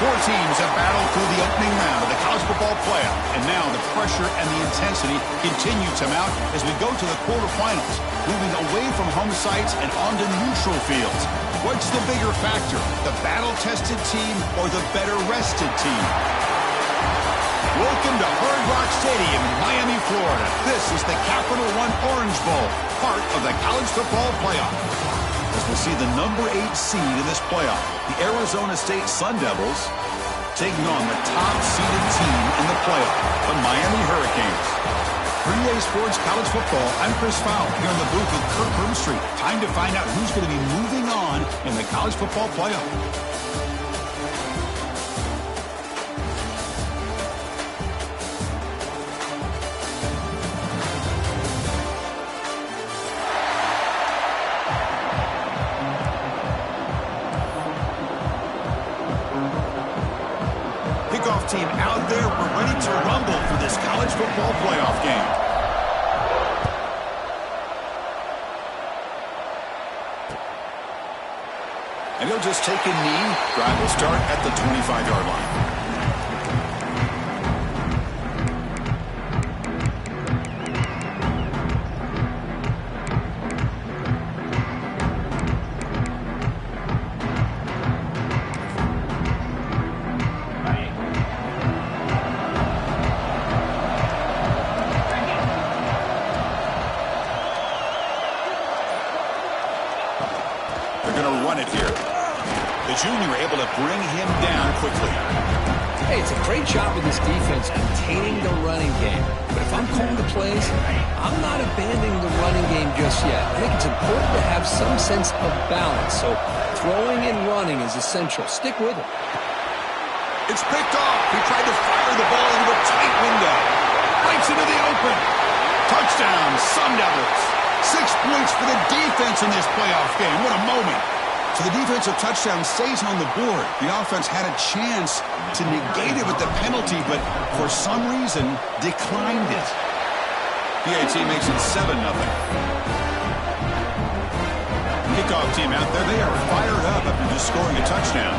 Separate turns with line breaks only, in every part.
Four teams have battled through the opening round of the college football playoff, and now the pressure and the intensity continue to mount as we go to the quarterfinals, moving away from home sites and onto neutral fields. What's the bigger factor, the battle-tested team or the better-rested team? Welcome to Hard Rock Stadium in Miami, Florida. This is the Capital One Orange Bowl, part of the college football playoff. As we'll see the number 8 seed in this playoff, the Arizona State Sun Devils, taking on the top-seeded team in the playoff, the Miami Hurricanes. For EA Sports College Football, I'm Chris Fowler here in the booth with Kirk Herbstreit. Time to find out who's going to be moving on in the college football playoff. Team out there, we're ready to rumble for this college football playoff game. And he'll just take a knee. Drive will start at the 25-yard line. Junior able to bring him down quickly.
Hey, it's a great job with this defense containing the running game. But if I'm calling the plays, I'm not abandoning the running game just yet. I think it's important to have some sense of balance. So throwing and running is essential. Stick with it.
It's picked off. He tried to fire the ball into a tight window. Breaks into the open. Touchdown, Sun Devils. 6 points for the defense in this playoff game. What a moment. So the defensive touchdown stays on the board. The offense had a chance to negate it with the penalty, but for some reason declined it. PAT makes it 7-0. Kickoff team out there, they are fired up after just scoring a touchdown.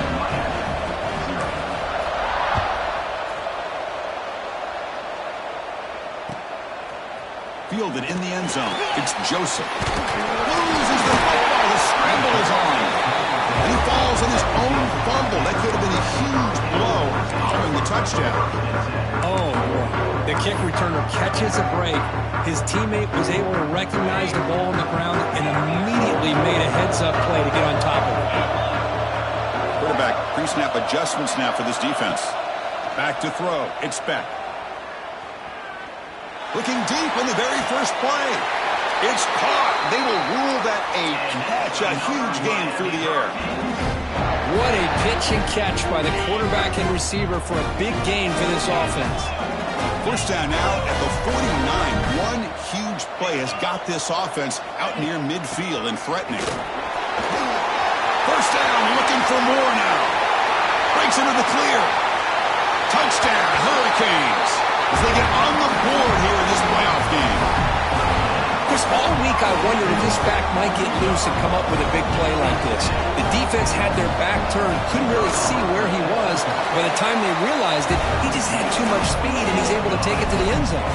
Fielded in the end zone. It's Joseph. Loses the football. The scramble is on. And he falls on his own fumble. That could have been a huge blow following the touchdown.
Oh, boy. The kick returner catches a break. His teammate was able to recognize the ball on the ground and immediately made a heads-up play to get on top of it.
Quarterback pre-snap adjustments now for this defense. Back to throw. It's Beck. Looking deep on the very first play. It's caught. They will rule that a catch. A huge gain through the air.
What a pitch and catch by the quarterback and receiver for a big gain for this offense.
First down now at the 49. One huge play has got this offense out near midfield and threatening. First down, looking for more now. Breaks into the clear. Touchdown, Hurricanes. As they get on the board here in this playoff game.
Chris, all week I wondered if this back might get loose and come up with a big play like this. The defense had their back turned, couldn't really see where he was. By the time they realized it, he just had too much speed, and he's able to take it to the end zone.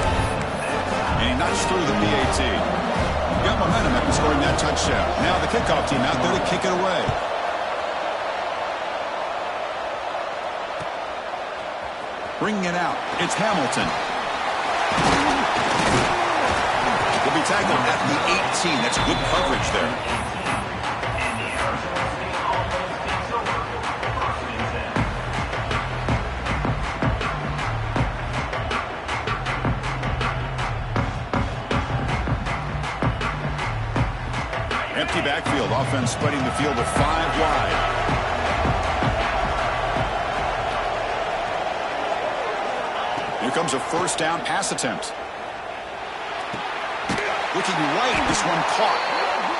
And he knocks through the PAT. Got momentum after scoring that touchdown. Now the kickoff team out there to kick it away. Bringing it out, it's Hamilton. Will be tackled at the 18. That's good coverage there. Empty backfield. Offense spreading the field with 5 wide. Here comes a first down pass attempt. Looking right, this one caught.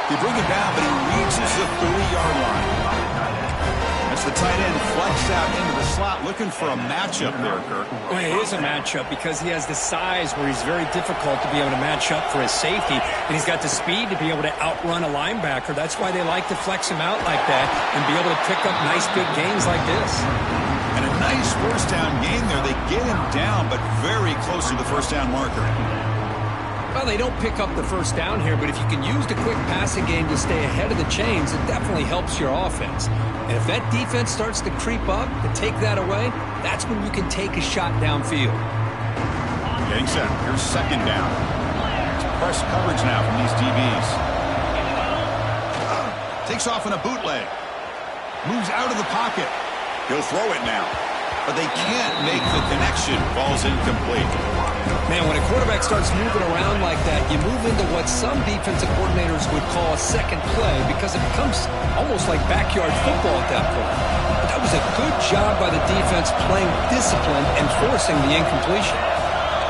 They bring it down, but he reaches the 30-yard line. That's the tight end flexed out into the slot, looking for a matchup there, Kirk.
Well, it is a matchup because he has the size where he's very difficult to be able to match up for his safety, and he's got the speed to be able to outrun a linebacker. That's why they like to flex him out like that and be able to pick up nice big gains like this.
And a nice first down gain there. They get him down, but very close to the first down marker.
Well, they don't pick up the first down here, but if you can use the quick passing game to stay ahead of the chains, it definitely helps your offense. And if that defense starts to creep up and take that away, that's when you can take a shot downfield.
Getting set. Here's second down. It's press coverage now from these DBs. Takes off in a bootleg. Moves out of the pocket. He'll throw it now. But they can't make the connection. Ball's incomplete.
Man, when a quarterback starts moving around like that, you move into what some defensive coordinators would call a second play because it becomes almost like backyard football at that point. But that was a good job by the defense playing discipline and forcing the incompletion.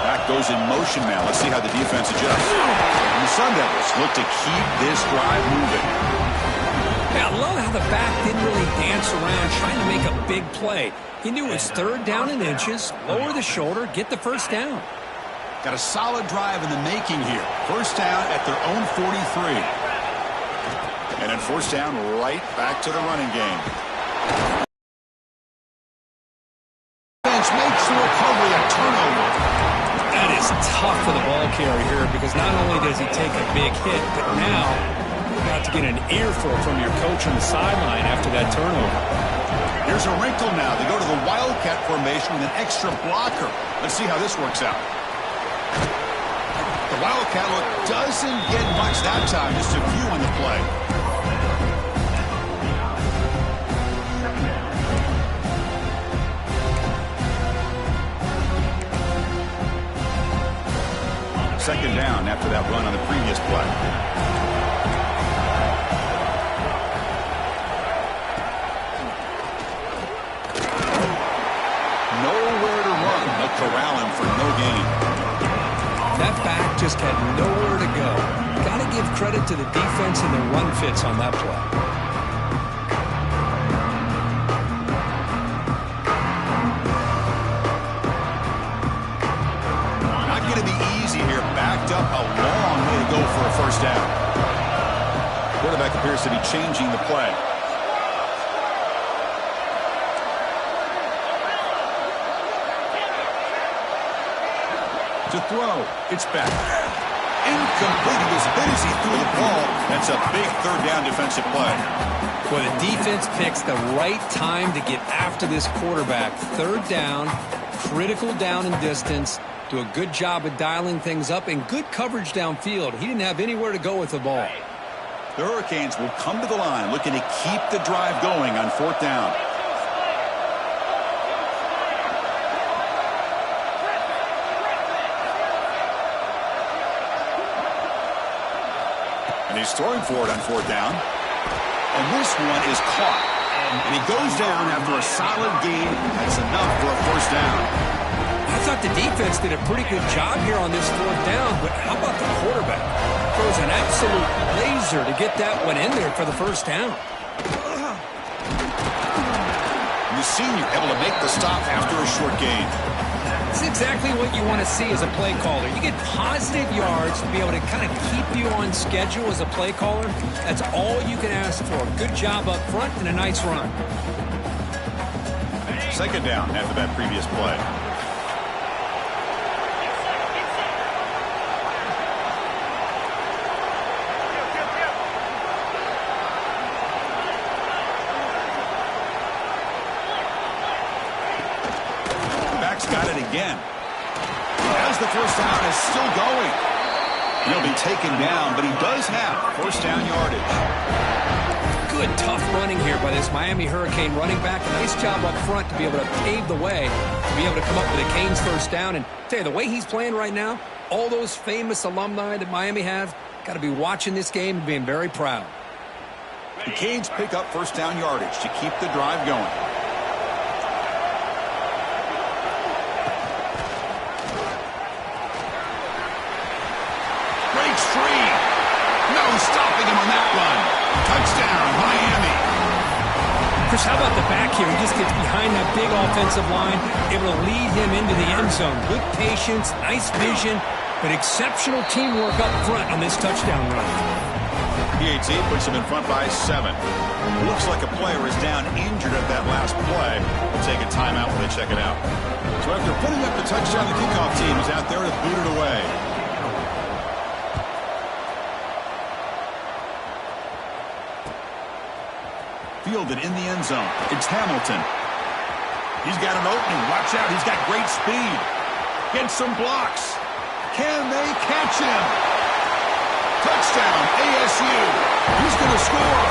Back goes in motion now. Let's see how the defense adjusts. And the Sun Devils look to keep this drive moving.
Yeah, I love how the back didn't really dance around trying to make a big play. He knew it's third down in inches, lower the shoulder, get the first down.
Got a solid drive in the making here. First down at their own 43. And then first down right back to the running game. Defense makes the recovery a turnover.
That is tough for the ball carrier here because not only does he take a big hit, but now you're about to get an earful from your coach on the sideline after that turnover.
Here's a wrinkle now. They go to the Wildcat formation with an extra blocker. Let's see how this works out. The Wildcat look doesn't get much that time, just a few on the play. Second down after that run on the previous play. Nowhere to run. They'll corral him for no gain.
That back just had nowhere to go. Got to give credit to the defense and the run fits on that play.
Not going to be easy here. Backed up a long way to go for a first down. Quarterback appears to be changing the play. To throw. It's back. Incomplete. He was hit as he threw the ball. That's a big third down defensive play.
Well, the defense picks the right time to get after this quarterback. Third down, critical down and distance. Do a good job of dialing things up and good coverage downfield. He didn't have anywhere to go with the ball.
The Hurricanes will come to the line looking to keep the drive going on fourth down. And he's throwing for it on fourth down. And this one is caught. And he goes down after a solid gain. That's enough for a first down.
I thought the defense did a pretty good job here on this fourth down, but how about the quarterback? Throws an absolute laser to get that one in there for the first down.
The senior able to make the stop after a short gain.
It's exactly what you want to see as a play caller. You get positive yards to be able to kind of keep you on schedule as a play caller. That's all you can ask for. Good job up front and a nice run.
Second down after that previous play. Got it again. As the first down is still going. He'll be taken down, but he does have first down yardage.
Good, tough running here by this Miami Hurricane running back. A nice job up front to be able to pave the way, to be able to come up with a Canes first down. And tell you, the way he's playing right now, all those famous alumni that Miami have, got to be watching this game and being very proud.
The Canes pick up first down yardage to keep the drive going. Free. No stopping him on that run. Touchdown, Miami.
Chris, how about the back here? He just gets behind that big offensive line, able to lead him into the end zone. Good patience, nice vision, but exceptional teamwork up front on this touchdown run.
PAT puts him in front by 7. Looks like a player is down injured at that last play. We'll take a timeout when they check it out. So after putting up the touchdown, the kickoff team is out there to boot it away. Fielded in the end zone. It's Hamilton. He's got an opening. Watch out. He's got great speed. Gets some blocks. Can they catch him? Touchdown, ASU. He's going to score.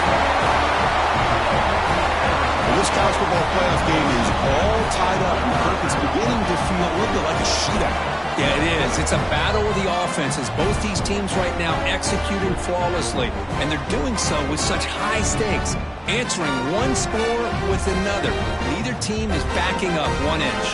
Well, this college football playoff game is all tied up. And Kirk, it's beginning to feel a little bit like a shootout.
Yeah, it is. It's a battle of the offenses. Both these teams right now executing flawlessly, and they're doing so with such high stakes, answering one score with another. Neither team is backing up 1 inch.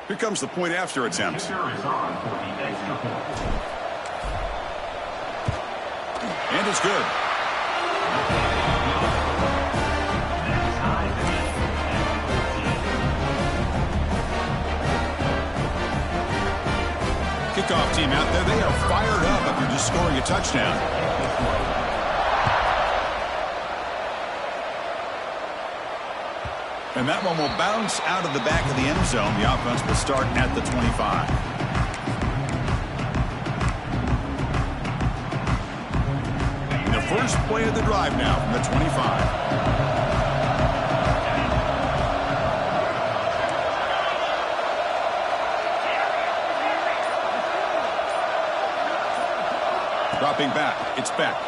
Here comes the point after attempt. And it's good. Kickoff team out there, they are fired up after just scoring a touchdown. And that one will bounce out of the back of the end zone. The offense will start at the 25. First play of the drive now from the 25. Dropping back. It's Beck.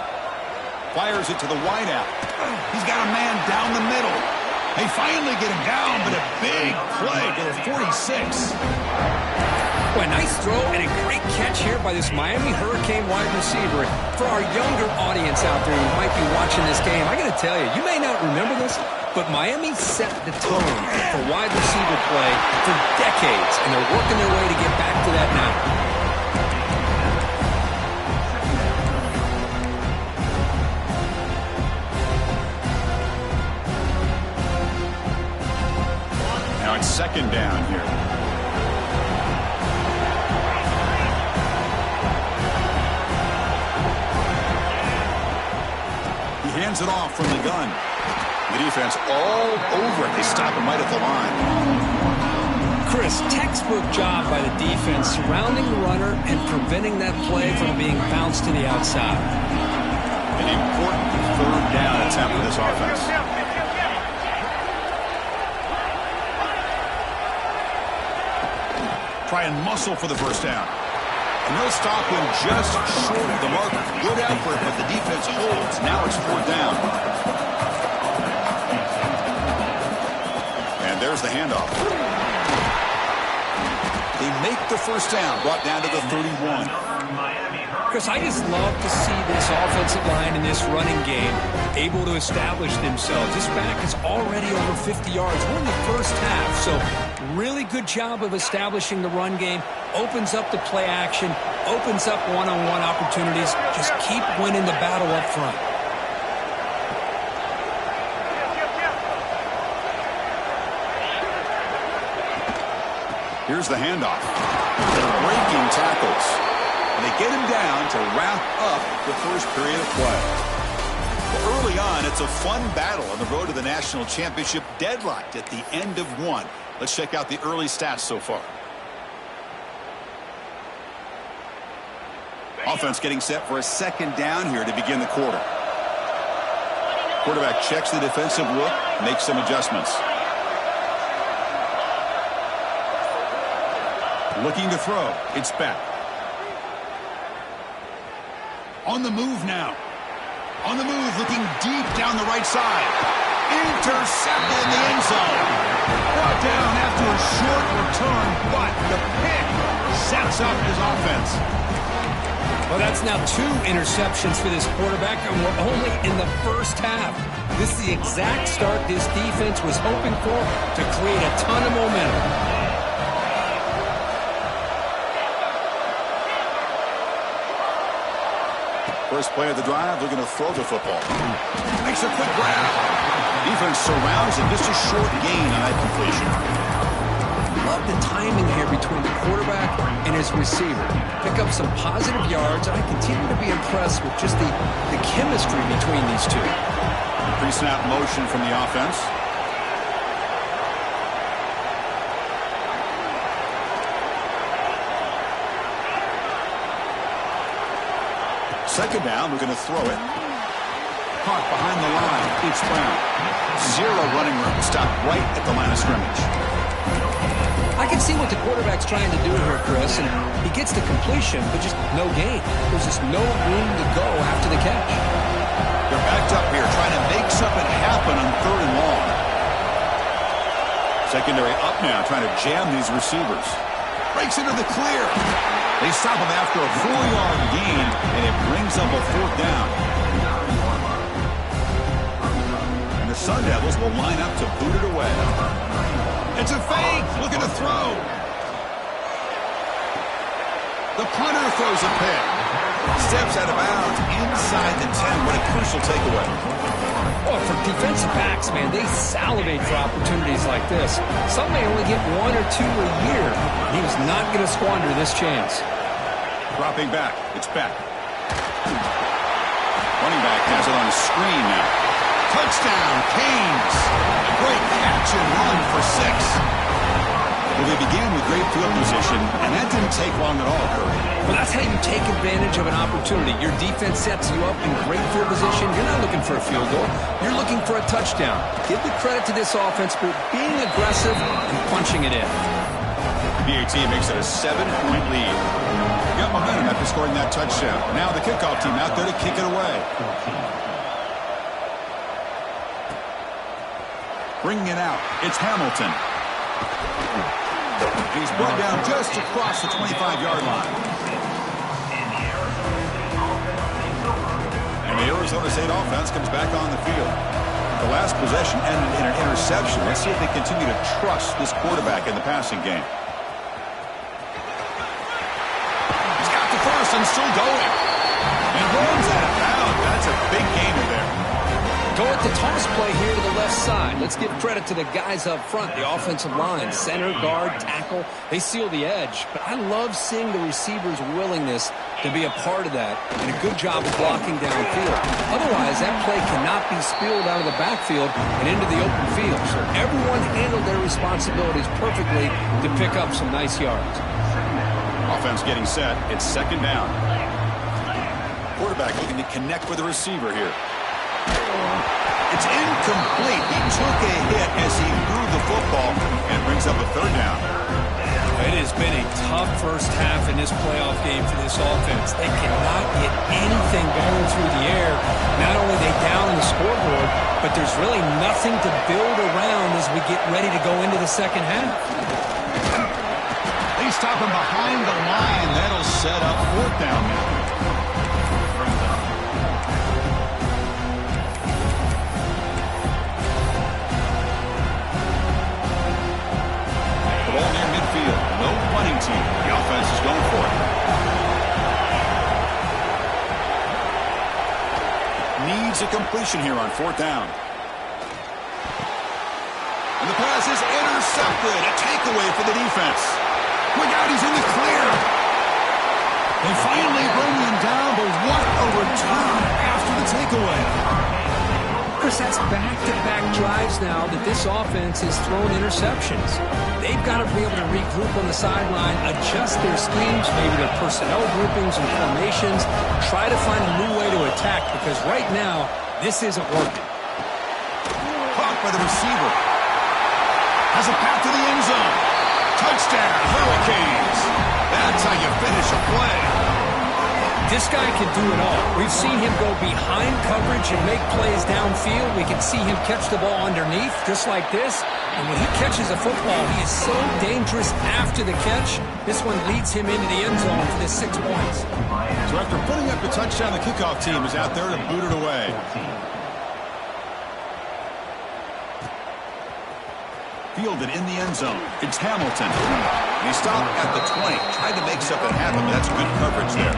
Fires it to the wideout. He's got a man down the middle. They finally get him down, but a big play to the 46.
Boy, nice throw and a great catch here by this Miami Hurricane wide receiver. For our younger audience out there who might be watching this game, I got to tell you, you may not remember this, but Miami set the tone for wide receiver play for decades, and they're working their way to get back to that now.
Now it's second down here. Hands it off from the gun. The defense all over it. They stop him right at the line.
Chris, textbook job by the defense surrounding the runner and preventing that play from being bounced to the outside.
An important third down attempt for this offense. Try and muscle for the first down. And they'll stop him just short of the marker. Good effort, but the defense holds. Now it's 4th down. And there's the handoff. They make the first down, brought down to the 31.
Chris, I just love to see this offensive line in this running game able to establish themselves. This back is already over 50 yards. We're in the first half, so really good job of establishing the run game. Opens up the play action, opens up one-on-one opportunities. Just keep winning the battle up front.
Here's the handoff. Breaking tackles. And they get him down to wrap up the first period of play. Well, early on, it's a fun battle on the road to the national championship, deadlocked at the end of one. Let's check out the early stats so far. Offense getting set for a second down here to begin the quarter. Quarterback checks the defensive look, makes some adjustments. Looking to throw. It's back. On the move now. On the move, looking deep down the right side. Intercepted in the end zone. Brought down after a short return, but the pick sets up his offense.
Well, that's now 2 interceptions for this quarterback, and we're only in the first half. This is the exact start this defense was hoping for to create a ton of momentum.
First play of the drive, looking to throw the football. Makes a quick grab. Defense surrounds him. Just a short gain on that completion.
Love the timing here between the quarterback and his receiver. Pick up some positive yards, and I continue to be impressed with just the chemistry between these two.
Pre-snap motion from the offense. Second down, we're going to throw it. Caught behind the line. It's Brown. Zero running room. Stopped right at the line of scrimmage.
I can see what the quarterback's trying to do here, Chris, and he gets the completion, but just no gain. There's just no room to go after the catch.
They're backed up here, trying to make something happen on 3rd and long. Secondary up now, trying to jam these receivers. Breaks into the clear. They stop him after a 4-yard gain, and it brings up a 4th down. And the Sun Devils will line up to boot it away. It's a fake, looking to throw. The punter throws a pick. Steps out of bounds inside the 10. What a crucial takeaway.
Oh, for defensive backs, man, they salivate for opportunities like this. Some may only get 1 or 2 a year. He was not going to squander this chance.
Dropping back. It's back. Running back has it on a screen now. Touchdown, Canes. A great catch and run for 6. Well, they began with great field position, and that didn't take long at all, Curry.
Well, that's how you take advantage of an opportunity. Your defense sets you up in great field position. You're not looking for a field goal. You're looking for a touchdown. Give the credit to this offense for being aggressive and punching it in.
BAT makes it a 7-point lead. Got momentum after scoring that touchdown. Now the kickoff team out there to kick it away. Bringing it out, it's Hamilton. He's brought down just across the 25-yard line. And the Arizona State offense comes back on the field. The last possession ended in an interception. Let's see if they continue to trust this quarterback in the passing game. He's got the first and still going. And runs out of bounds. That's a big gainer there.
Go at the toss play here to the left side. Let's give credit to the guys up front, the offensive line, center, guard, tackle. They seal the edge. But I love seeing the receivers' willingness to be a part of that and a good job of blocking downfield. Otherwise, that play cannot be spilled out of the backfield and into the open field. So everyone handled their responsibilities perfectly to pick up some nice yards.
Offense getting set. It's second down. Quarterback looking to connect with the receiver here. It's incomplete. He took a hit as he threw the football and brings up a 3rd down.
It has been a tough first half in this playoff game for this offense. They cannot get anything going through the air. Not only are they down on the scoreboard, but there's really nothing to build around as we get ready to go into the second half.
They stop him behind the line. That'll set up 4th down now. Ball near midfield. No punting team. The offense is going for it. Needs a completion here on 4th down. And the pass is intercepted. A takeaway for the defense. Look out, he's in the clear. They finally bring him down, but what a return after the takeaway.
Chris, that's back-to-back drives now that this offense has thrown interceptions. They've got to be able to regroup on the sideline, adjust their schemes, maybe their personnel groupings and formations, try to find a new way to attack, because right now, this isn't working.
Caught by the receiver. Has a path to the end zone. Touchdown, Hurricanes. That's how you finish a play.
This guy can do it all. We've seen him go behind coverage and make plays downfield. We can see him catch the ball underneath, just like this. And when he catches a football, he is so dangerous after the catch. This one leads him into the end zone for the 6 points.
So after putting up the touchdown, the kickoff team is out there to boot it away. Fielded in the end zone. It's Hamilton. He stopped at the 20. Tried to make something happen, but that's good coverage there.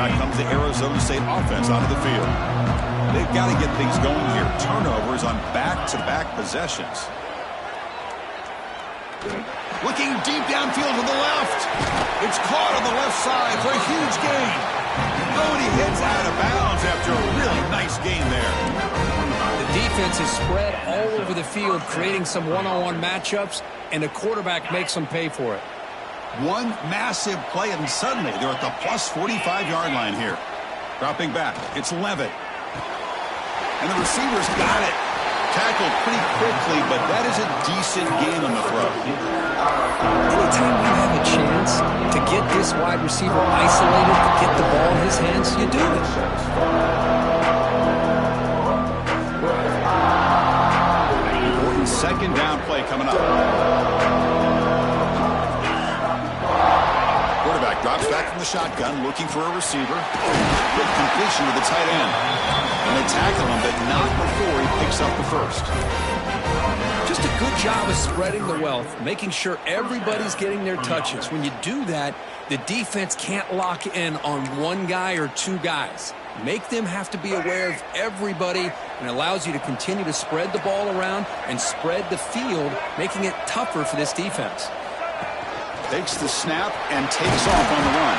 Back comes the Arizona State offense onto the field. They've got to get things going here. Turnovers on back-to-back possessions. Looking deep downfield to the left. It's caught on the left side for a huge gain. Oh, and he hits out of bounds after a really nice gain there.
The defense is spread all over the field, creating some one-on-one matchups, and the quarterback makes them pay for it.
One massive play, and suddenly they're at the plus 45-yard line here. Dropping back, it's Levitt. And the receiver's got it. Tackled pretty quickly, but that is a decent gain on the throw.
Anytime you have a chance to get this wide receiver isolated, to get the ball in his hands, you do it.
Important second down play coming up. Quarterback drops back from the shotgun, looking for a receiver. Good completion to the tight end. And they tackle him, but not before he picks up the first.
Just a good job of spreading the wealth, making sure everybody's getting their touches. When you do that, the defense can't lock in on one guy or two guys. Make them have to be aware of everybody, and allows you to continue to spread the ball around and spread the field, making it tougher for this defense.
Takes the snap and takes off on the run.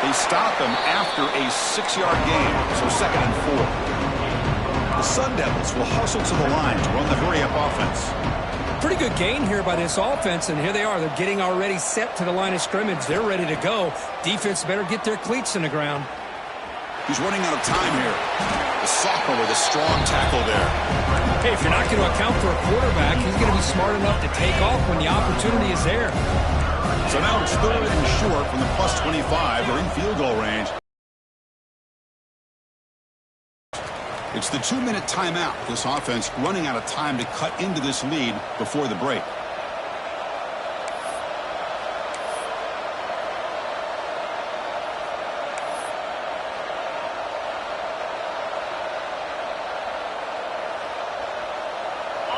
They stop him after a 6-yard gain, so 2nd and 4. The Sun Devils will hustle to the line to run the hurry-up offense.
Pretty good gain here by this offense, and here they are. They're getting already set to the line of scrimmage. They're ready to go. Defense better get their cleats in the ground.
He's running out of time here. The sophomore with a strong tackle there.
Hey, if you're not going to account for a quarterback, he's going to be smart enough to take off when the opportunity is there.
So now it's 3rd and short from the plus 25. They're in field goal range. It's the 2-minute timeout. This offense running out of time to cut into this lead before the break.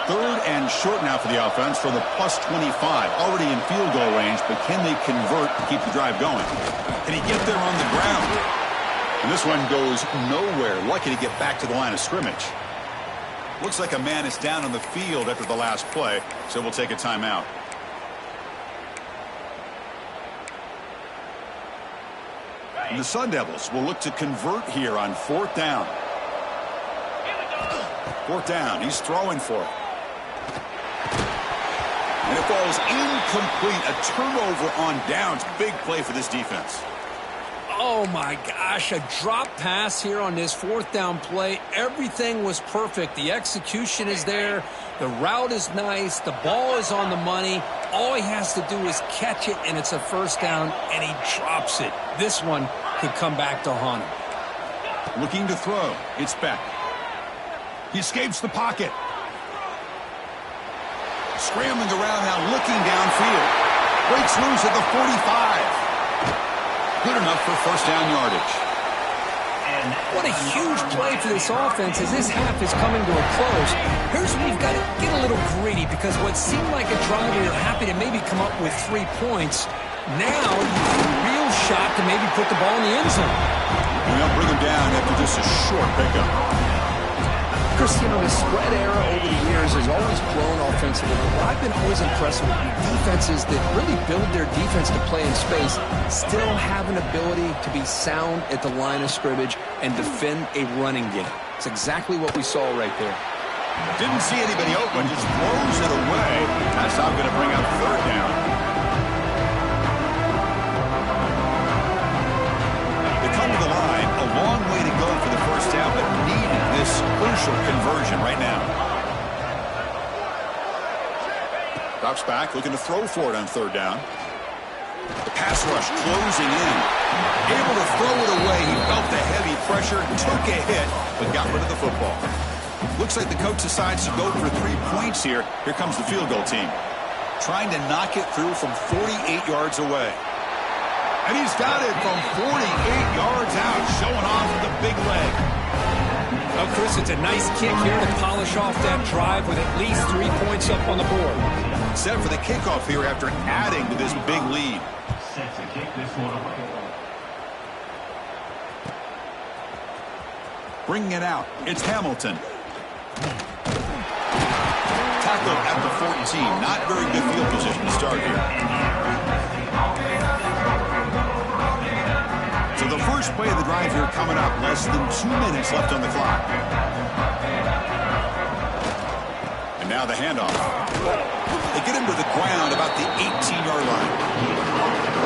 Third and short now for the offense for the plus 25. Already in field goal range, but can they convert to keep the drive going? Can he get there on the ground? And this one goes nowhere. Lucky to get back to the line of scrimmage. Looks like a man is down on the field after the last play, so we'll take a timeout. And the Sun Devils will look to convert here on 4th down. 4th down, he's throwing for it. And it falls incomplete. A turnover on downs. Big play for this defense.
Oh, my gosh. A drop pass here on this 4th down play. Everything was perfect. The execution is there. The route is nice. The ball is on the money. All he has to do is catch it, and it's a 1st down, and he drops it. This one could come back to haunt him.
Looking to throw. It's Beck. He escapes the pocket. Scrambling around now, looking downfield. Breaks loose at the 45. Good enough for 1st down yardage.
What a huge play for this offense as this half is coming to a close. Here's where you've got to get a little greedy, because what seemed like a drive where you're happy to maybe come up with 3 points, now you have a real shot to maybe put the ball in the end zone.
And they'll bring him down after just a short pickup.
Chris, you know, the spread era over the years has always grown offensively. But I've been always impressed with defenses that really build their defense to play in space, still have an ability to be sound at the line of scrimmage and defend a running game. It's exactly what we saw right there.
Didn't see anybody open, just throws it away. That's not going to bring up 3rd down. They come to the line, a long way to go for the 1st down, but needed this crucial conversion right now. Drops back, looking to throw for it on 3rd down. The pass rush closing in. Able to throw it away. He felt the heavy pressure, took a hit, but got rid of the football. Looks like the coach decides to go for 3 points here. Here comes the field goal team. Trying to knock it through from 48 yards away. And he's got it from 48 yards out, showing off the big leg.
Well, Chris, it's a nice kick here to polish off that drive with at least 3 points up on the board.
Set for the kickoff here after adding to this big lead. Bringing it out, it's Hamilton. Tackled at the 14. Not very good field position to start here. So the first play of the drive here coming up. Less than 2 minutes left on the clock. And now the handoff. They get him to the ground about the 18-yard line.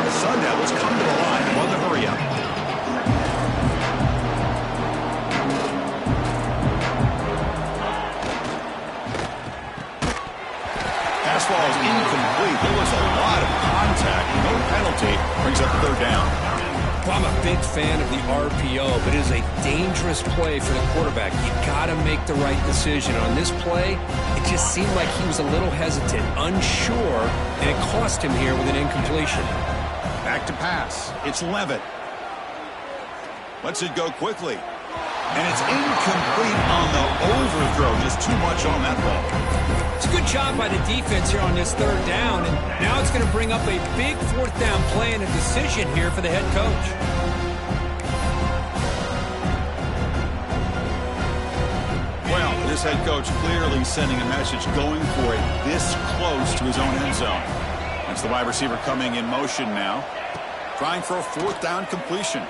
The Sun Devils come to the line on the hurry up. Fastball is incomplete. There was a lot of contact. No penalty. Brings up third down.
Well, I'm a big fan of the RPO, but it is a dangerous play for the quarterback. You got to make the right decision. On this play, it just seemed like he was a little hesitant, unsure, and it cost him here with an incompletion.
Back to pass. It's Levitt. Lets it go quickly. And it's incomplete on the overthrow. Just too much on that ball.
It's a good job by the defense here on this third down, and now it's going to bring up a big fourth down play and a decision here for the head coach.
Well, this head coach clearly sending a message, going for it this close to his own end zone. That's the wide receiver coming in motion now, trying for a fourth down completion.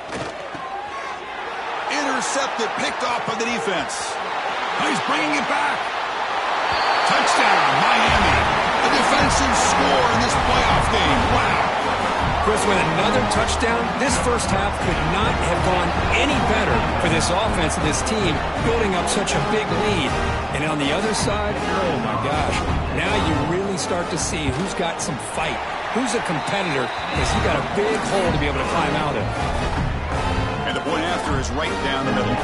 Intercepted, picked off by the defense. He's bringing it back. Touchdown, Miami. A defensive score in this playoff game. Wow.
Chris, with another touchdown, this first half could not have gone any better for this offense and this team, building up such a big lead. And on the other side, oh my gosh, now you really start to see who's got some fight, who's a competitor, because you got a big hole to be able to climb out of.
And the point after is right down the middle.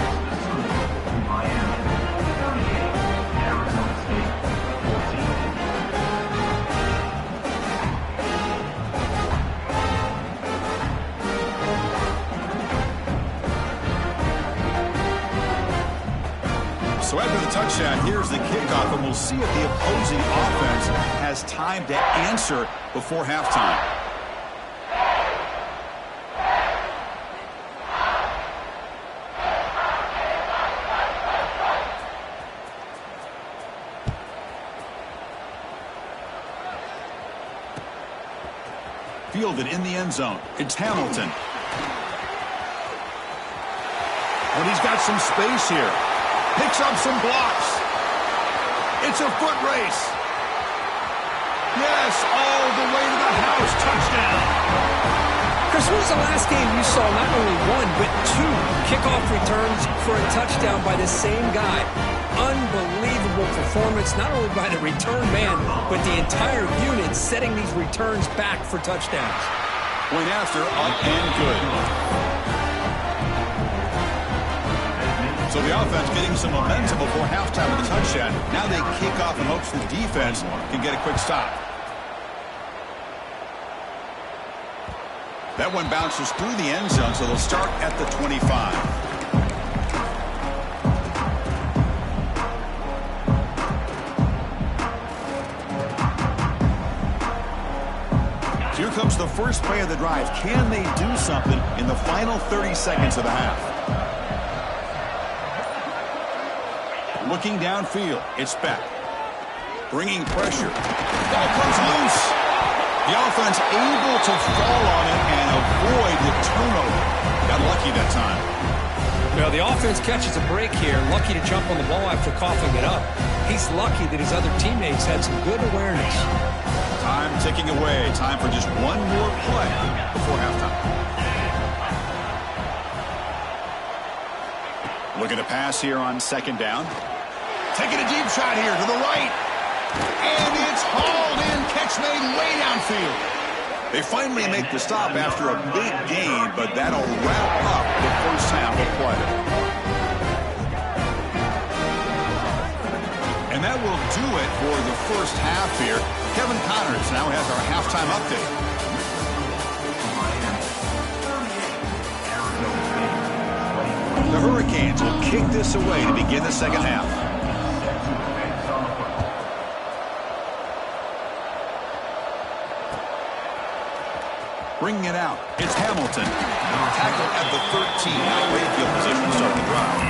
So after the touchdown, here's the kickoff, and we'll see if the opposing offense has time to answer before halftime. Fielded in the end zone. It's Hamilton. But he's got some space here. Picks up some blocks. It's a foot race. Yes, all the way to the house. Touchdown.
Chris, when was the last game you saw not only one, but two kickoff returns for a touchdown by the same guy? Unbelievable performance, not only by the return man, but the entire unit setting these returns back for touchdowns.
Point after, up and good. So the offense getting some momentum before halftime with a touchdown. Now they kick off in hopes the defense can get a quick stop. That one bounces through the end zone, so they'll start at the 25. Here comes the first play of the drive. Can they do something in the final 30 seconds of the half? Looking downfield, it's Beck. Bringing pressure. Ball comes loose. The offense able to fall on it and avoid the turnover. Got lucky that time.
Well, the offense catches a break here. Lucky to jump on the ball after coughing it up. He's lucky that his other teammates had some good awareness.
Time ticking away. Time for just one more play before halftime. Looking to pass here on second down. Taking a deep shot here to the right. And it's hauled in. Catch made way downfield. They finally make the stop after a big gain, but that'll wrap up the first half of play. And that will do it for the first half here. Kevin Connors now has our halftime update. The Hurricanes will kick this away to begin the second half. Bringing it out, it's Hamilton. Tackled at the 13. Now great field position to start the drive.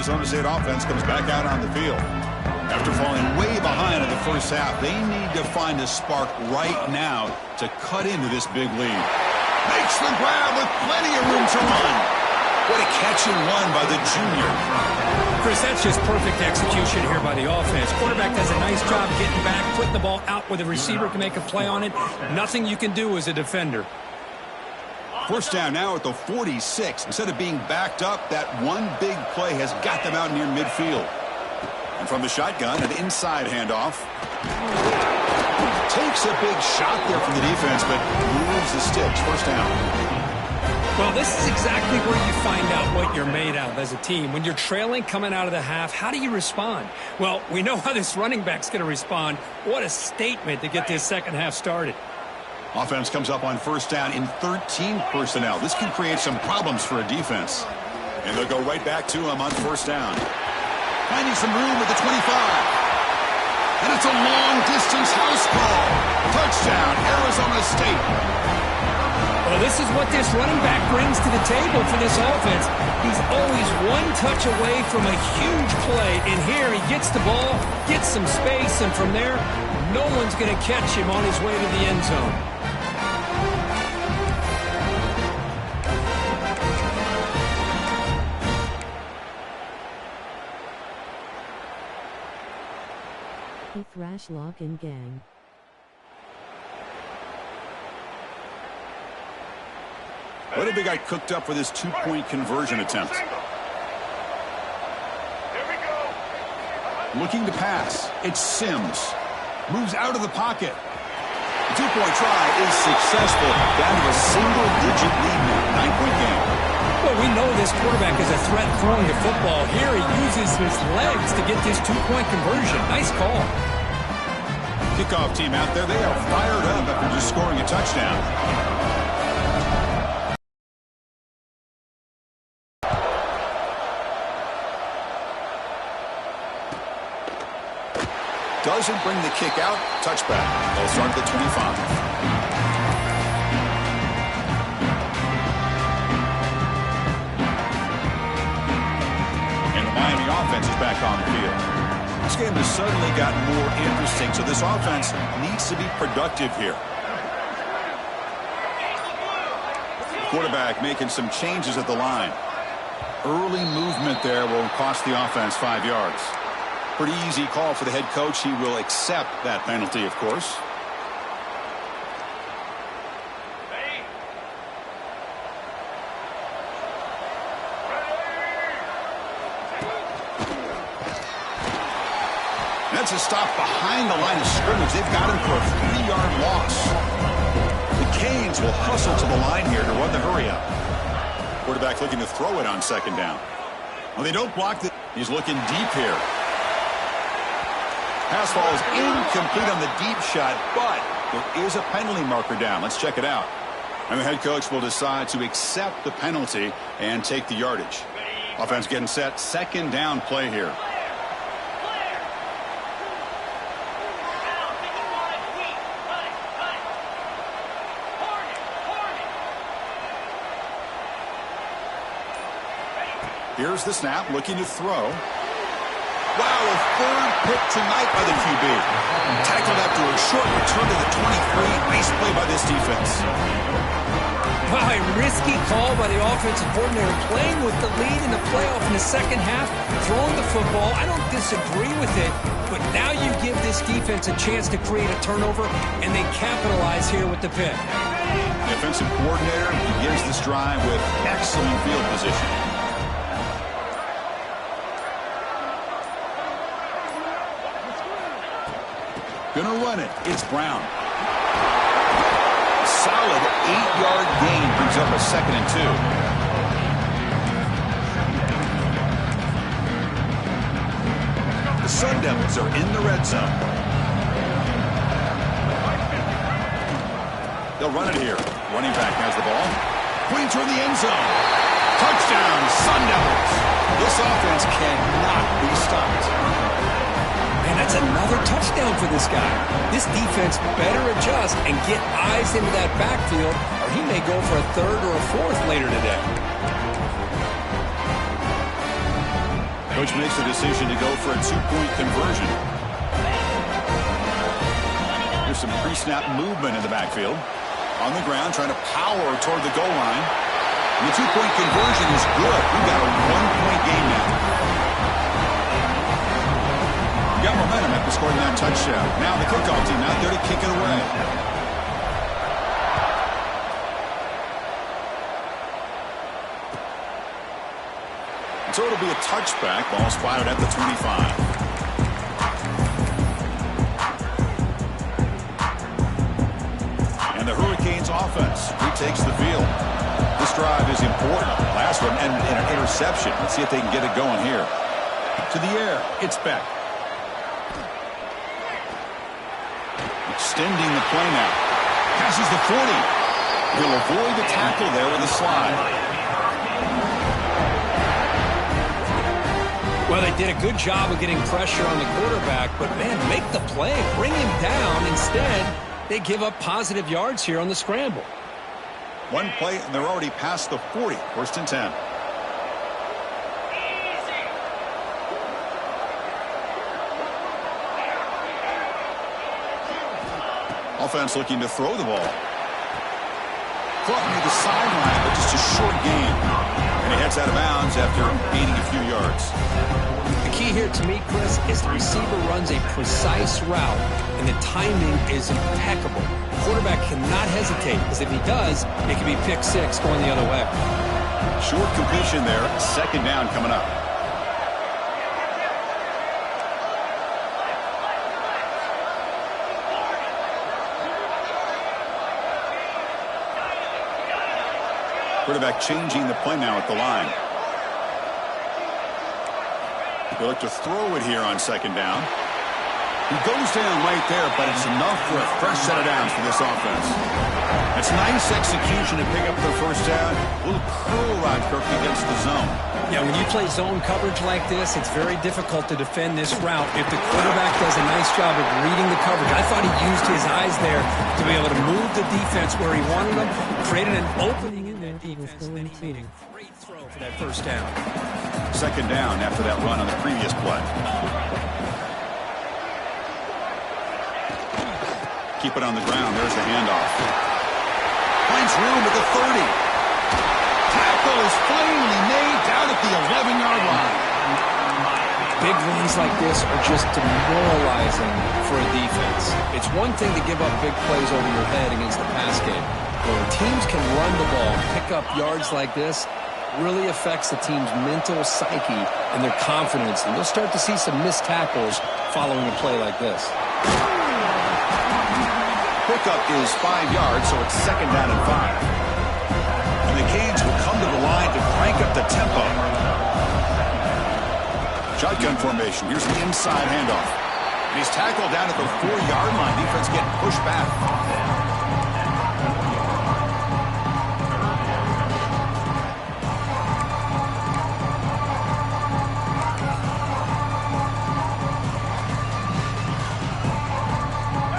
Arizona State offense comes back out on the field. After falling way behind in the first half, they need to find a spark right now to cut into this big lead. Makes the grab with plenty of room to run. What a catch and run by the junior.
Chris, that's just perfect execution here by the offense. Quarterback does a nice job getting back, putting the ball out where the receiver can make a play on it. Nothing you can do as a defender.
First down now at the 46. Instead of being backed up, that one big play has got them out near midfield. And from the shotgun, an inside handoff. Takes a big shot there from the defense, but moves the sticks. First down.
Well, this is exactly where you find out what you're made of as a team. When you're trailing coming out of the half, how do you respond? Well, we know how this running back's going to respond. What a statement to get this second half started.
Offense comes up on first down in 13 personnel. This can create some problems for a defense. And they'll go right back to him on first down. Finding some room at the 25. And it's a long-distance house call. Touchdown, Arizona State.
Well, this is what this running back brings to the table for this offense. He's always one touch away from a huge play. And here he gets the ball, gets some space, and from there, no one's going to catch him on his way to the end zone.
Thrash Lock and Gang.
What have they got cooked up for this two-point conversion attempt? Looking to pass. It's Sims. Moves out of the pocket. The two-point try is successful. Down to a single-digit lead now. 9-point game.
Well, we know this quarterback is a threat throwing the football. Here he uses his legs to get this two-point conversion. Nice call.
Kickoff team out there, they are fired up after just scoring a touchdown. Doesn't bring the kick out. Touchback. They'll start at the 25. And the Miami offense is back on the field. This game has suddenly gotten more interesting, so this offense needs to be productive here. The quarterback making some changes at the line. Early movement there will cost the offense 5 yards. Pretty easy call for the head coach. He will accept that penalty, of course. That's a stop behind the line of scrimmage. They've got him for a 3-yard loss. The Canes will hustle to the line here to run the hurry up. Quarterback looking to throw it on second down. Well, they don't block it. He's looking deep here. Pass ball is incomplete on the deep shot, but there is a penalty marker down. Let's check it out. And the head coach will decide to accept the penalty and take the yardage. Offense getting set. Second down play here. Here's the snap, looking to throw. Wow, a third pick tonight by the QB. Tackled after a short return to the 23. Nice play by this defense.
Wow, a risky call by the offensive coordinator, playing with the lead in the playoff in the second half, throwing the football. I don't disagree with it, but now you give this defense a chance to create a turnover, and they capitalize here with the pick.
The offensive coordinator begins this drive with excellent field position. Gonna run it. It's Brown. Solid 8-yard gain brings up a 2nd and 2. The Sun Devils are in the red zone. They'll run it here. Running back has the ball. Pointing toward the end zone. Touchdown, Sun Devils. This offense cannot be stopped.
And that's another touchdown for this guy. This defense better adjust and get eyes into that backfield, or he may go for a third or a fourth later today.
Coach makes the decision to go for a two-point conversion. There's some pre-snap movement in the backfield. On the ground, trying to power toward the goal line. And the two-point conversion is good. We've got a one-point game now. We got momentum after scoring that touchdown. Now the kickoff team out there to kick it away. So it'll be a touchback. Ball spotted at the 25. And the Hurricanes offense retakes the field. This drive is important. Last one and an interception. Let's see if they can get it going here. To the air. It's back. Extending the play now. Passes the 40. He'll avoid the tackle there with a slide.
Well, they did a good job of getting pressure on the quarterback, but, man, make the play. Bring him down. Instead, they give up positive yards here on the scramble.
One play, and they're already past the 40. First and 10. Offense looking to throw the ball. Caught near the sideline, but just a short gain. And he heads out of bounds after gaining a few yards.
The key here to me, Chris, is the receiver runs a precise route, and the timing is impeccable. The quarterback cannot hesitate, because if he does, it could be pick six going the other way.
Short completion there. Second down coming up. Quarterback changing the play now at the line. They look to throw it here on second down. He goes down right there, but it's enough for a fresh set of downs for this offense. It's nice execution to pick up the first down. A little curl route, Kirk, against the zone.
Yeah, when you play zone coverage like this, it's very difficult to defend this route if the quarterback does a nice job of reading the coverage. I thought he used his eyes there to be able to move the defense where he wanted them, created an opening in that defense, and then he made a great throw for that first down.
Second down after that run on the previous play. Keep it on the ground. There's the handoff. Finds room at the 30. Tackle is finally made down at the 11-yard line.
Big runs like this are just demoralizing for a defense. It's one thing to give up big plays over your head against the pass game. But when teams can run the ball, pick up yards like this, really affects the team's mental psyche and their confidence. And you'll start to see some missed tackles following a play like this.
Pickup is 5 yards, so it's second down and 5. And the Canes will come to the line to crank up the tempo. Shotgun formation. Here's the inside handoff. And he's tackled down at the 4-yard line. Defense getting pushed back.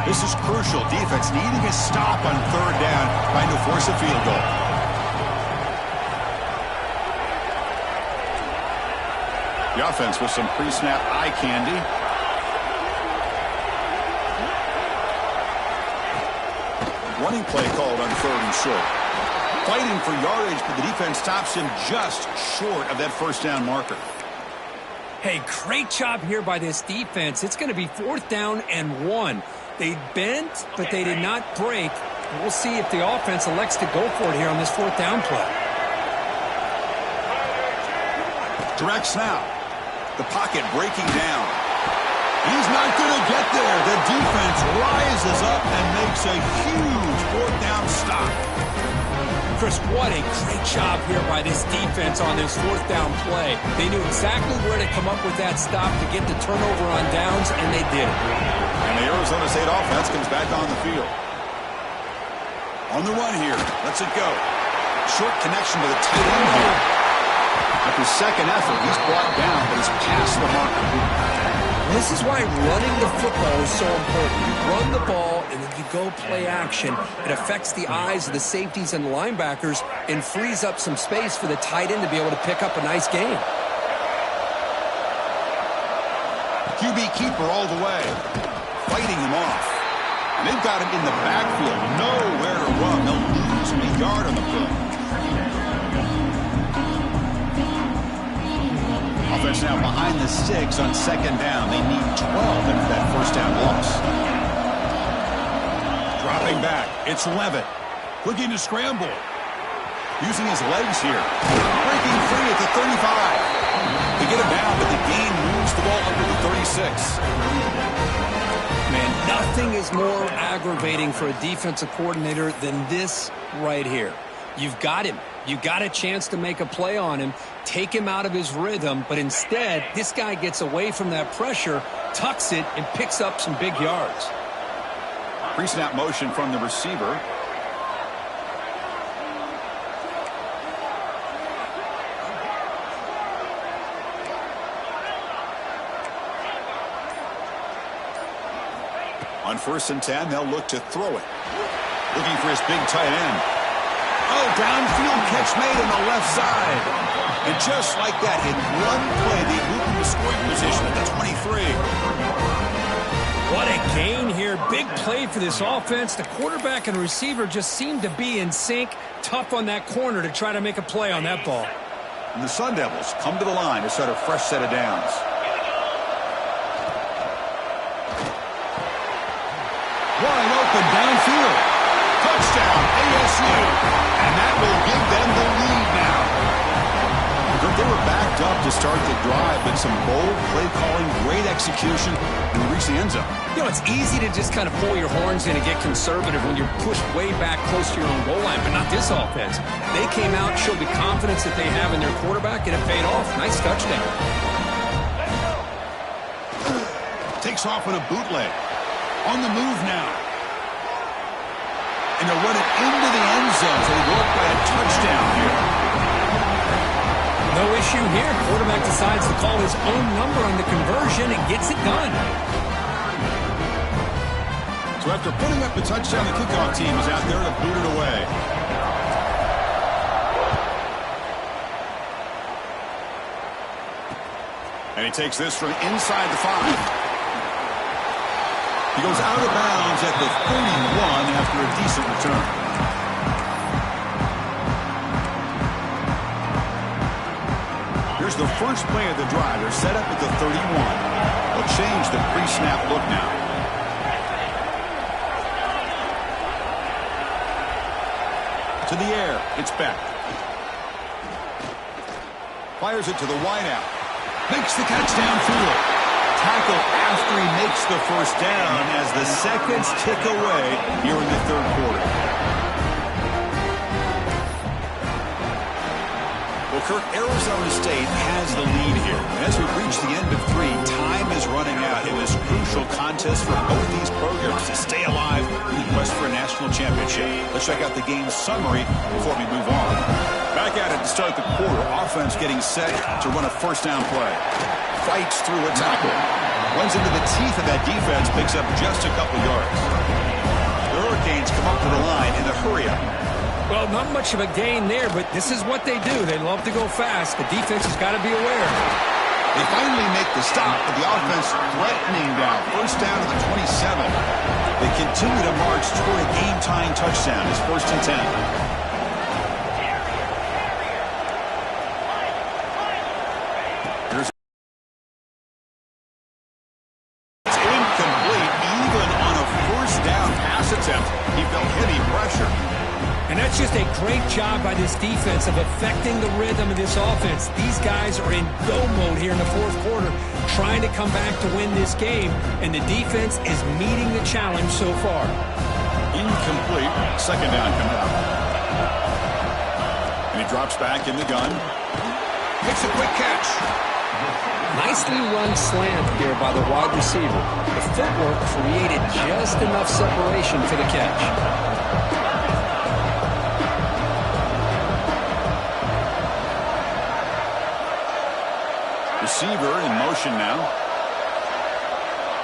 This is crucial. Defense needing a stop on third down, trying to force a field goal. The offense with some pre-snap eye candy. Running play called on third and short. Fighting for yardage, but the defense stops him just short of that first down marker.
Hey, great job here by this defense. It's going to be 4th down and 1. They bent, but they did not break. We'll see if the offense elects to go for it here on this 4th down play.
Direct snap. The pocket breaking down. He's not going to get there. The defense rises up and makes a huge 4th down stop.
Chris, what a great job here by this defense on this 4th down play. They knew exactly where to come up with that stop to get the turnover on downs, and they did it.
And the Arizona State offense comes back on the field. On the run here. Lets it go. Short connection to the tight end here. After second effort, he's brought down, but he's past the marker.
This is why running the football is so important. You run the ball, and then you go play action. It affects the eyes of the safeties and the linebackers and frees up some space for the tight end to be able to pick up a nice gain.
QB keeper all the way. Fighting him off. And they've got him in the backfield. Nowhere to run. They'll lose him a yard on the play. Offense now behind the sticks on second down. They need 12 after that first down loss. Dropping back. It's Levitt. Looking to scramble. Using his legs here. Breaking free at the 35. They get him down, but the gain moves the ball up to the 36.
Man, nothing is more aggravating for a defensive coordinator than this right here. You've got him. You got a chance to make a play on him, take him out of his rhythm, but instead, this guy gets away from that pressure, tucks it, and picks up some big yards.
Pre-snap motion from the receiver. On 1st and 10, they'll look to throw it. Looking for his big tight end. Oh, downfield catch made on the left side. And just like that, in one play, they move into scoring position at the 23.
What a gain here. Big play for this offense. The quarterback and receiver just seem to be in sync. Tough on that corner to try to make a play on that ball.
And the Sun Devils come to the line to start a fresh set of downs. Wide open downfield. Touchdown, ASU. And that will give them the lead now. They were backed up to start the drive, but some bold play calling, great execution, and we reach the end zone.
You know, it's easy to just kind of pull your horns in and get conservative when you're pushed way back close to your own goal line, but not this offense. They came out, showed the confidence that they have in their quarterback, and it paid off. Nice touchdown.
Takes off with a bootleg. On the move now. And they'll run it into the end zone, so they go up by a touchdown here.
No issue here. Quarterback decides to call his own number on the conversion and gets it done.
So after putting up the touchdown, the kickoff team is out there to boot it away. And he takes this from inside the 5. He goes out of bounds at the 31 after a decent return. Here's the first play of the drive. They're set up at the 31. They'll change the pre-snap look now. To the air. It's Beck. Fires it to the wideout. Makes the catch downfield. Tackle after he makes the first down as the seconds tick away here in the third quarter. Well, Kirk, Arizona State has the lead here. As we reach the end of 3, time is running out in this crucial contest for both these programs to stay alive in the quest for a national championship. Let's check out the game summary before we move on. Back at it to start the quarter. Offense getting set to run a first down play. Fights through a tackle. Runs into the teeth of that defense, picks up just a couple yards. The Hurricanes come up to the line in a hurry-up.
Well, not much of a gain there, but this is what they do. They love to go fast. The defense has got to be aware.
They finally make the stop, but the offense threatening down. First down to the 27. They continue to march toward a game-tying touchdown. It's 1st and 10.
Just a great job by this defense of affecting the rhythm of this offense. These guys are in go mode here in the fourth quarter, trying to come back to win this game, and the defense is meeting the challenge so far.
Incomplete. Second down coming up. And he drops back in the gun. Makes a quick catch.
Nicely run slant here by the wide receiver. The footwork created just enough separation for the catch.
Receiver in motion now.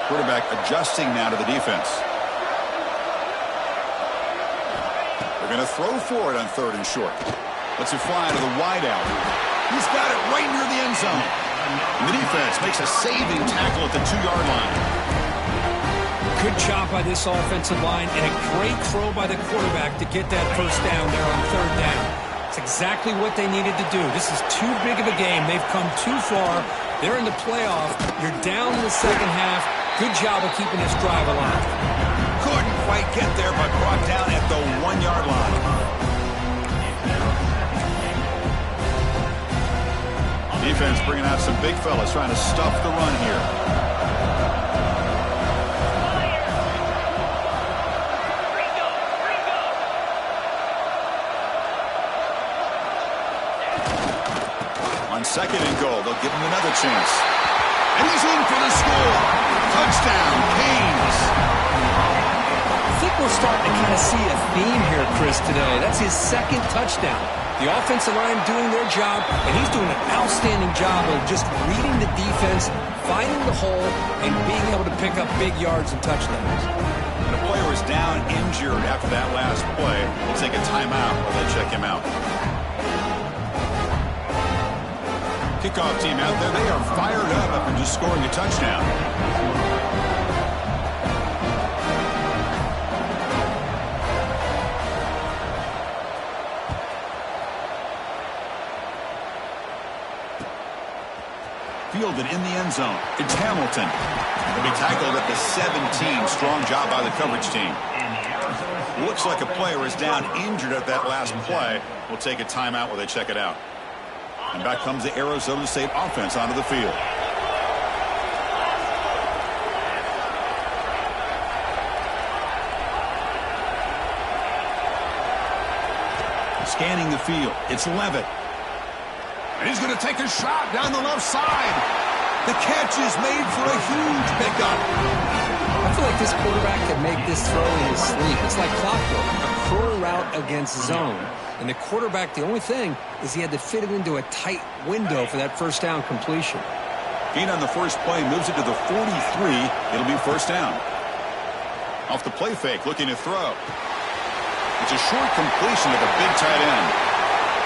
Quarterback adjusting now to the defense. They're going to throw for it on 3rd and short. Lets it fly to the wideout. He's got it right near the end zone. And the defense makes a saving tackle at the 2-yard line.
Good job by this offensive line and a great throw by the quarterback to get that first down there on 3rd down. It's exactly what they needed to do. This is too big of a game. They've come too far. They're in the playoff. You're down in the second half. Good job of keeping this drive alive.
Couldn't quite get there, but brought down at the 1-yard line. Defense bringing out some big fellas trying to stuff the run here. On 2nd and goal, they'll give him another chance. And he's in for the score. Touchdown, Canes.
I think we're starting to kind of see a theme here, Chris, today. That's his 2nd touchdown. The offensive line doing their job, and he's doing an outstanding job of just reading the defense, finding the hole, and being able to pick up big yards and touchdowns.
When a player is down injured after that last play, we'll take a timeout while they check him out. Kickoff team out there, they are fired up after just scoring a touchdown. Fielded in the end zone. It's Hamilton. He'll be tackled at the 17. Strong job by the coverage team. Looks like a player is down injured at that last play. We'll take a timeout while they check it out. And back comes the Arizona State offense onto the field. Scanning the field. It's Levitt. And he's going to take a shot down the left side. The catch is made for a huge pickup.
I feel like this quarterback can make this throw in his sleep. It's like clockwork. A curl route against zone. And the quarterback, the only thing is he had to fit it into a tight window for that first down completion.
Gain on the first play moves it to the 43. It'll be first down. Off the play fake, looking to throw. It's a short completion to the big tight end.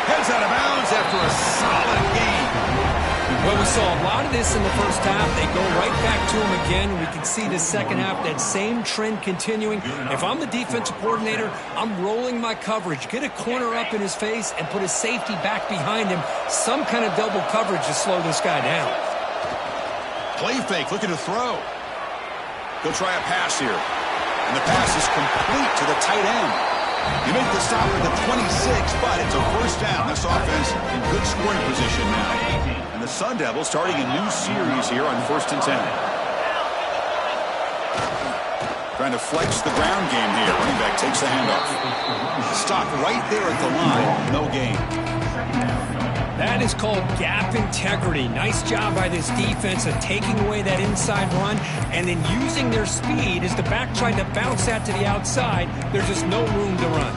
Heads out of bounds after a solid game.
Well, we saw a lot of this in the first half. They go right back to him again. We can see the second half, that same trend continuing. If I'm the defensive coordinator, I'm rolling my coverage. Get a corner up in his face and put a safety back behind him. Some kind of double coverage to slow this guy down.
Play fake, looking to throw. He'll try a pass here. And the pass is complete to the tight end. You make the stop at the 26, but it's a first down. This offense in good scoring position now. And the Sun Devils starting a new series here on 1st and 10. Trying to flex the ground game here. Running back takes the handoff. Stopped right there at the line. No gain.
That is called gap integrity. Nice job by this defense of taking away that inside run and then using their speed as the back tried to bounce that to the outside. There's just no room to run.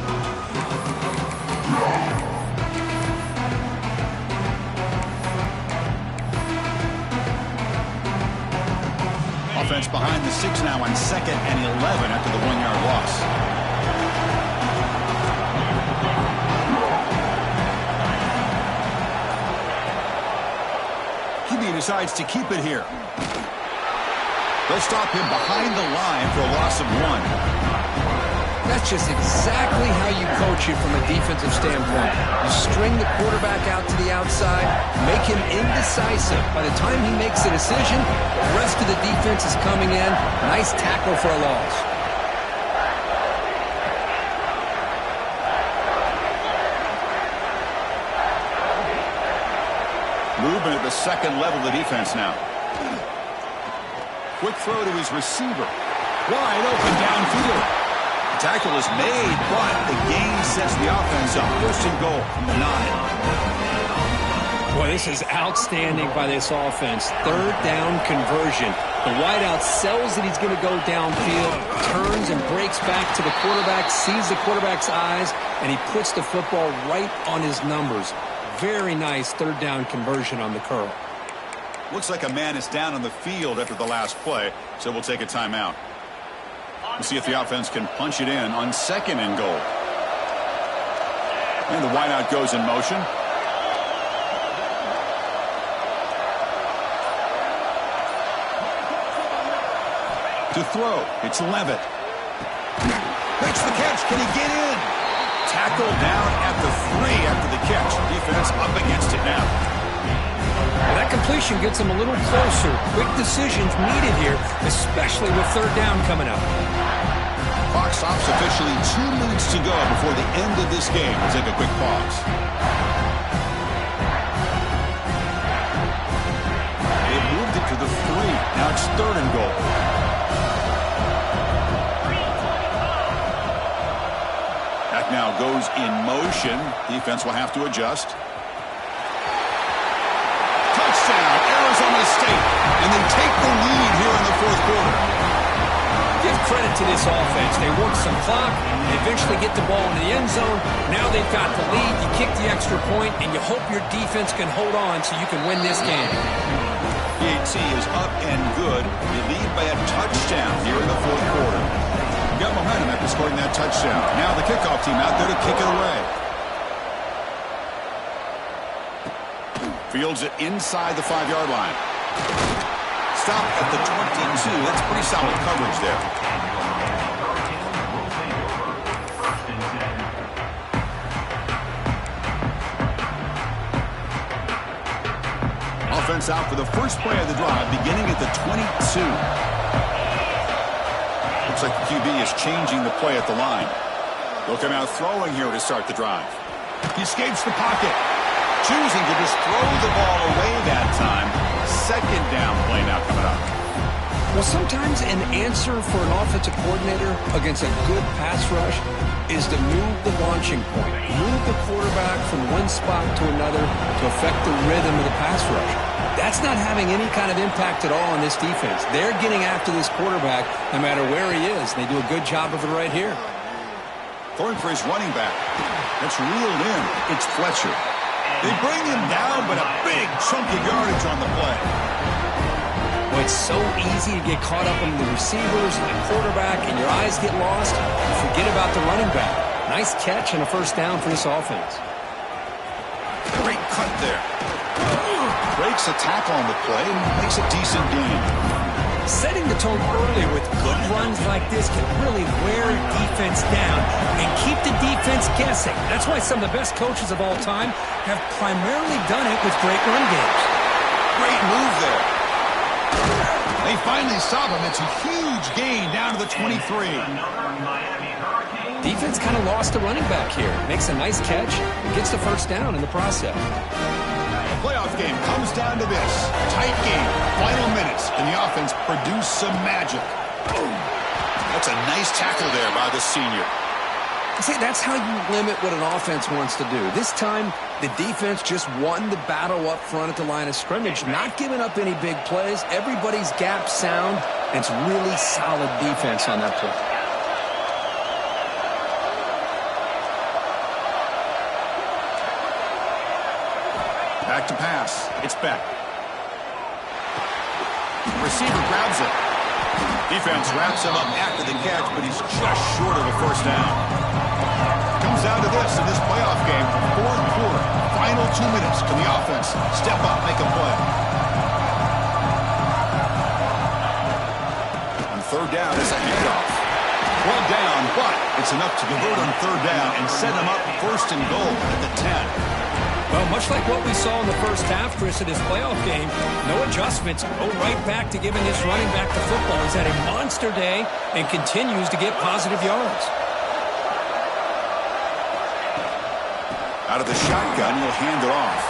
Offense behind the 6 now on 2nd and 11 after the 1-yard loss. Decides to keep it here. They'll stop him behind the line for a loss of 1.
That's just exactly how you coach it from a defensive standpoint. You string the quarterback out to the outside, make him indecisive. By the time he makes a decision, the rest of the defense is coming in. Nice tackle for a loss.
Movement at the 2nd level of the defense now. Quick throw to his receiver. Wide open downfield. The tackle is made, but the gain sets the offense up. 1st and goal from the 9.
Boy, this is outstanding by this offense. 3rd down conversion. The wideout sells that he's going to go downfield, turns and breaks back to the quarterback, sees the quarterback's eyes, and he puts the football right on his numbers. Very nice 3rd down conversion on the curl.
Looks like a man is down on the field after the last play, so we'll take a timeout. We'll see if the offense can punch it in on 2nd and goal. And the wideout goes in motion. To throw, it's Levitt. Makes the catch. Can he get in? Tackled down at the 3 after the catch. Defense up against it now.
Well, that completion gets him a little closer. Quick decisions needed here, especially with third down coming up.
Clock stops officially 2 minutes to go before the end of this game. We'll take a quick pause. They've moved it to the 3. Now it's 3rd and goal. Back now goes in motion. Defense will have to adjust. Touchdown, Arizona State. And they take the lead here in the 4th quarter.
Give credit to this offense. They work some clock. They eventually get the ball into the end zone. Now they've got the lead. You kick the extra point, and you hope your defense can hold on so you can win this game.
PAT is up and good. They lead by a touchdown here in the 4th quarter. Got momentum after scoring that touchdown. Now the kickoff team out there to kick it away. Fields it inside the 5-yard line. Stop at the 22. That's pretty solid coverage there. Offense out for the first play of the drive, beginning at the 22. Looks like the QB is changing the play at the line. They'll come out throwing here to start the drive. He escapes the pocket. Choosing to just throw the ball away that time. 2nd down play now coming up.
Well, sometimes an answer for an offensive coordinator against a good pass rush is to move the launching point. Move the quarterback from one spot to another to affect the rhythm of the pass rush. That's not having any kind of impact at all on this defense. They're getting after this quarterback no matter where he is. They do a good job of it right here.
Going for his running back. That's reeled in. It's Fletcher. They bring him down, but a big chunk of yardage on the play.
Well, it's so easy to get caught up in the receivers and the quarterback, and your eyes get lost. You forget about the running back. Nice catch and a first down for this offense.
Great cut there. Breaks a tackle on the play and makes a decent gain.
Setting the tone early with good runs like this can really wear defense down and keep the defense guessing. That's why some of the best coaches of all time have primarily done it with great run games.
Great move there. They finally stop him. It's a huge gain down to the 23.
Defense kind of lost the running back here. Makes a nice catch and gets the first down in the process.
Playoff game comes down to this. Tight game, final minutes, and the offense produced some magic. Boom. That's a nice tackle there by the senior.
See, that's how you limit what an offense wants to do. This time, the defense just won the battle up front at the line of scrimmage, not giving up any big plays. Everybody's gap sound, and it's really solid defense on that play.
Back to pass. It's Beck. Receiver grabs it. Defense wraps him up after the catch, but he's just short of a first down. Comes down to this in this playoff game. 4th quarter. Final 2 minutes. Can the offense step up, make a play? On 3rd down, it's a handoff. Well down, but it's enough to convert on 3rd down and set him up 1st and goal at the 10.
Well, much like what we saw in the first half, Chris, of this playoff game, no adjustments. Go right back to giving this running back the football. He's had a monster day and continues to get positive yards.
Out of the shotgun, he'll hand it off.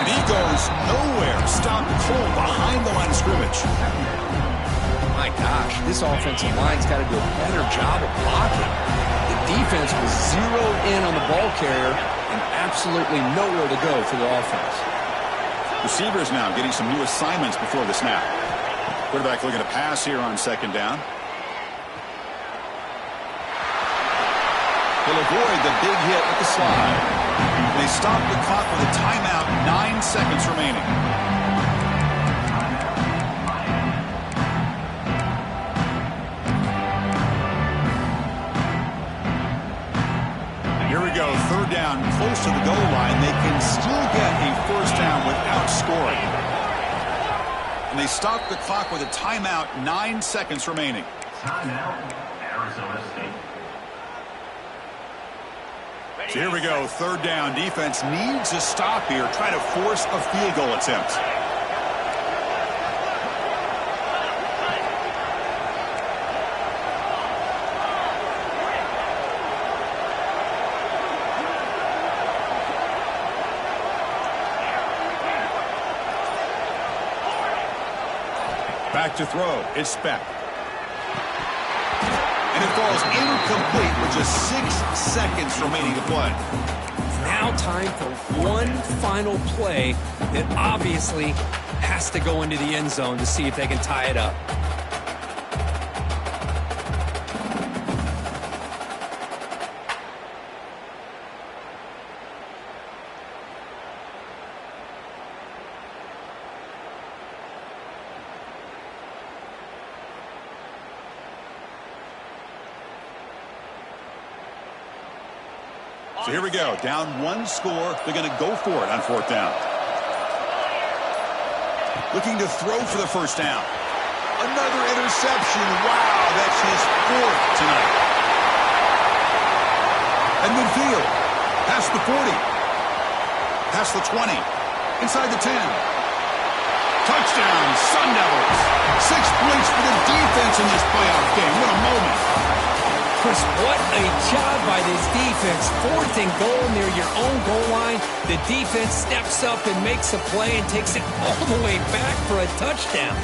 And he goes nowhere. Stopped cold behind the line of scrimmage.
My gosh, this offensive line's got to do a better job of blocking. The defense was zeroed in on the ball carrier and absolutely nowhere to go for the offense.
Receivers now getting some new assignments before the snap. Quarterback looking to pass here on 2nd down. He'll avoid the big hit with the slide. They stop the clock with a timeout, 9 seconds remaining. Here we go, 3rd down, close to the goal line. They can still get a first down without scoring. And they stop the clock with a timeout, 9 seconds remaining.
Timeout, Arizona State.
So here we go, third down. Defense needs a stop here, try to force a field goal attempt. Back to throw. It's Speck. And it falls incomplete with just 6 seconds remaining to play.
Now time for one final play that obviously has to go into the end zone to see if they can tie it up.
So here we go. Down 1 score. They're going to go for it on 4th down. Looking to throw for the first down. Another interception. Wow, that's his 4th tonight. At midfield. Past the 40. Past the 20. Inside the 10. Touchdown, Sun Devils. 6 points for the defense in this playoff game. What a moment.
Chris, what a job by this defense. 4th and goal near your own goal line. The defense steps up and makes a play and takes it all the way back for a touchdown.